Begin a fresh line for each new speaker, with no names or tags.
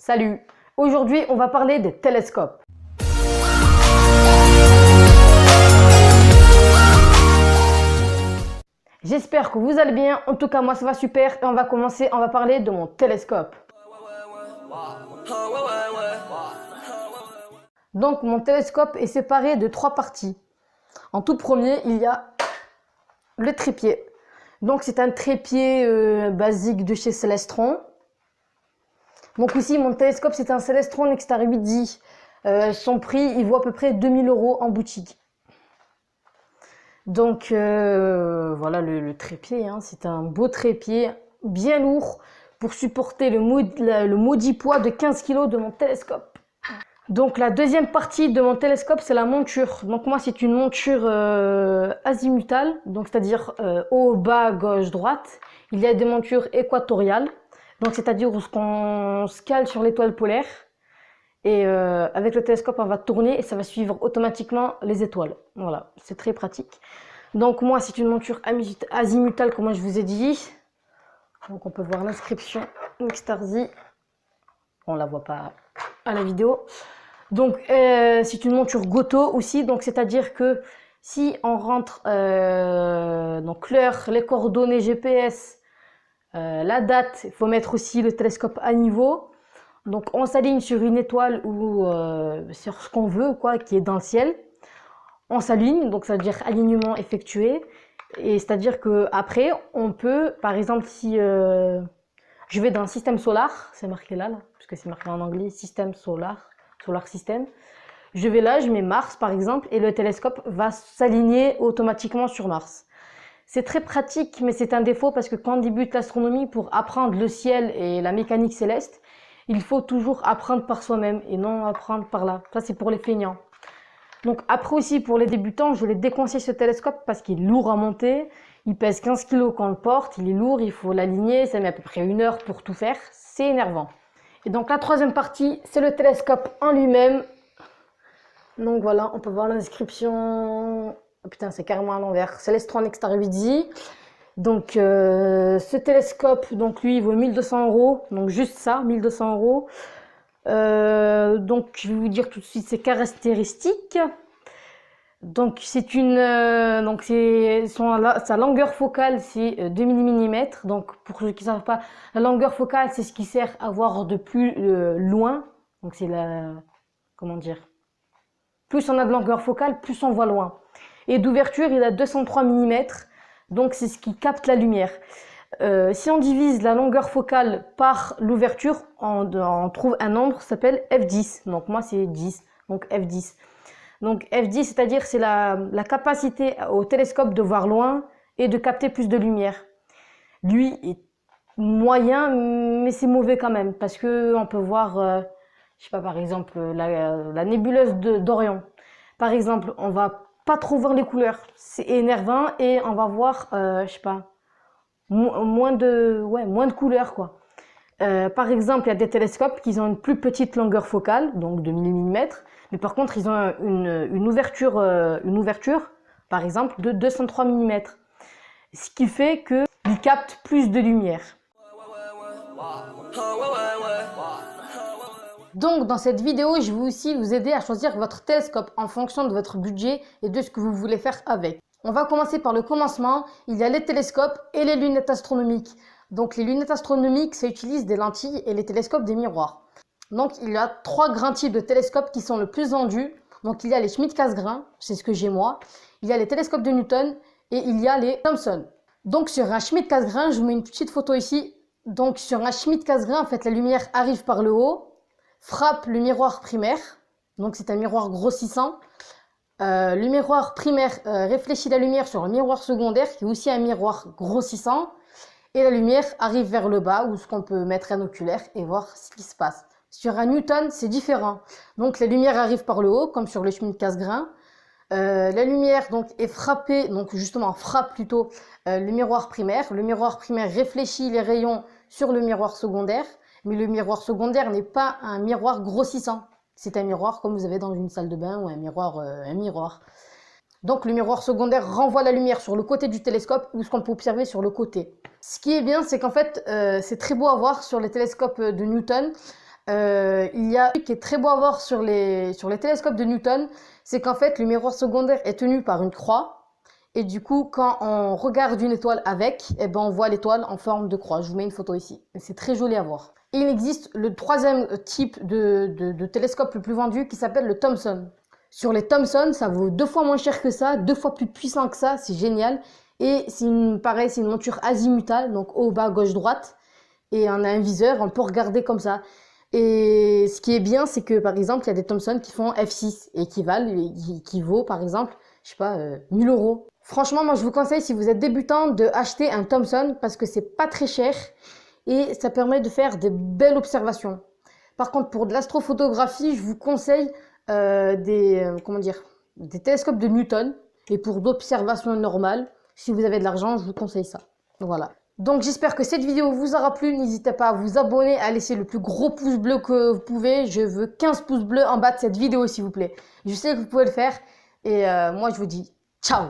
Salut! Aujourd'hui, on va parler des télescopes. J'espère que vous allez bien. En tout cas, moi, ça va super. Et on va commencer, on va parler de mon télescope. Donc, mon télescope est séparé de 3 parties. En tout premier, il y a le trépied. Donc, c'est un trépied basique de chez Celestron. Donc ici, mon télescope, c'est un Celestron Nexstar 8D. Son prix, il vaut à peu près 2000 € en boutique. Donc voilà le trépied, hein. C'est un beau trépied, bien lourd, pour supporter le maudit poids de 15 kg de mon télescope. Donc la deuxième partie de mon télescope, c'est la monture. Donc moi, c'est une monture azimutale, donc c'est-à-dire haut, bas, gauche, droite. Il y a des montures équatoriales. Donc, c'est-à-dire où on se cale sur l'étoile polaire et avec le télescope, on va tourner et ça va suivre automatiquement les étoiles. Voilà, c'est très pratique. Donc, moi, c'est une monture azimutale, comme je vous ai dit. Donc, on peut voir l'inscription Nexstar Z. On la voit pas à la vidéo. Donc, c'est une monture Goto aussi. Donc, c'est-à-dire que si on rentre donc l'heure, les coordonnées GPS, la date, il faut mettre aussi le télescope à niveau. Donc on s'aligne sur une étoile ou sur ce qu'on veut, quoi, qui est dans le ciel. On s'aligne, donc ça veut dire alignement effectué. Et c'est-à-dire que après, on peut, par exemple, si je vais dans le système solaire, c'est marqué là, puisque c'est marqué en anglais, système solaire, solar system. Je vais là, je mets Mars par exemple, et le télescope va s'aligner automatiquement sur Mars. C'est très pratique, mais c'est un défaut parce que quand on débute l'astronomie, pour apprendre le ciel et la mécanique céleste, il faut toujours apprendre par soi-même et non apprendre par là. Ça, c'est pour les feignants. Donc après aussi, pour les débutants, je les déconseille ce télescope parce qu'il est lourd à monter. Il pèse 15 kg quand on le porte, il est lourd, il faut l'aligner, ça met à peu près 1 heure pour tout faire. C'est énervant. Et donc la troisième partie, c'est le télescope en lui-même. Donc voilà, on peut voir l'inscription... Oh putain, c'est carrément à l'envers. Celestron Nexstar 8D. Donc, ce télescope, donc lui, il vaut 1200 €. Donc, juste ça, 1200 €. Donc, je vais vous dire tout de suite ses caractéristiques. Donc, c'est une. Donc, sa longueur focale, c'est 2000 mm. Donc, pour ceux qui ne savent pas, la longueur focale, c'est ce qui sert à voir de plus loin. Donc, c'est la. Comment dire? Plus on a de longueur focale, plus on voit loin. Et d'ouverture, il a 203 mm, donc c'est ce qui capte la lumière. Si on divise la longueur focale par l'ouverture, on trouve un nombre qui s'appelle f10. Donc moi, c'est 10, donc f10. Donc f10, c'est-à-dire c'est la capacité au télescope de voir loin et de capter plus de lumière. Lui est moyen, mais c'est mauvais quand même, parce qu'on peut voir, je sais pas, par exemple, la nébuleuse d'Orion. Par exemple, on va pas trop voir les couleurs, c'est énervant et on va voir, je sais pas, moins de couleurs quoi. Par exemple, il y a des télescopes qui ont une plus petite longueur focale, donc de 1000 mm, mais par contre ils ont une ouverture, par exemple de 203 mm, ce qui fait qu'ils captent plus de lumière. Donc dans cette vidéo, je vais aussi vous aider à choisir votre télescope en fonction de votre budget et de ce que vous voulez faire avec. On va commencer par le commencement. Il y a les télescopes et les lunettes astronomiques. Donc les lunettes astronomiques, ça utilise des lentilles et les télescopes des miroirs. Donc il y a 3 grands types de télescopes qui sont le plus vendus. Donc il y a les Schmidt-Cassegrain, c'est ce que j'ai moi. Il y a les télescopes de Newton et il y a les Thomson. Donc sur un Schmidt-Cassegrain, je vous mets une petite photo ici. Donc sur un Schmidt-Cassegrain, en fait la lumière arrive par le haut, frappe le miroir primaire, donc c'est un miroir grossissant. Le miroir primaire réfléchit la lumière sur le miroir secondaire, qui est aussi un miroir grossissant, et la lumière arrive vers le bas, où ce qu'on peut mettre un oculaire et voir ce qui se passe. Sur un Newton, c'est différent. Donc la lumière arrive par le haut, comme sur le Schmidt-Cassegrain. La lumière donc est frappée, donc justement frappe plutôt le miroir primaire. Le miroir primaire réfléchit les rayons sur le miroir secondaire. Mais le miroir secondaire n'est pas un miroir grossissant. C'est un miroir comme vous avez dans une salle de bain ou un miroir. Donc le miroir secondaire renvoie la lumière sur le côté du télescope ou ce qu'on peut observer sur le côté. Ce qui est bien, c'est qu'en fait, c'est très beau à voir sur les télescopes de Newton. il y a un truc qui est très beau à voir sur les télescopes de Newton, c'est qu'en fait, le miroir secondaire est tenu par une croix. Et du coup, quand on regarde une étoile avec, eh ben, on voit l'étoile en forme de croix. Je vous mets une photo ici. C'est très joli à voir. Et il existe le troisième type de télescope le plus vendu qui s'appelle le Thomson. Sur les Thomson, ça vaut 2 fois moins cher que ça, 2 fois plus puissant que ça, c'est génial. Et pareil, c'est une monture azimutale, donc haut, bas, gauche, droite. Et on a un viseur, on peut regarder comme ça. Et ce qui est bien, c'est que par exemple, il y a des Thomson qui font f6 et qui vaut par exemple, je sais pas, 1000 euros. Franchement, moi je vous conseille, si vous êtes débutant, de acheter un Thomson parce que c'est pas très cher et ça permet de faire de belles observations. Par contre, pour de l'astrophotographie, je vous conseille des télescopes de Newton. Et pour d'observations normales, si vous avez de l'argent, je vous conseille ça. Voilà. Donc j'espère que cette vidéo vous aura plu. N'hésitez pas à vous abonner, à laisser le plus gros pouce bleu que vous pouvez. Je veux 15 pouces bleus en bas de cette vidéo, s'il vous plaît. Je sais que vous pouvez le faire. Et moi, je vous dis ciao!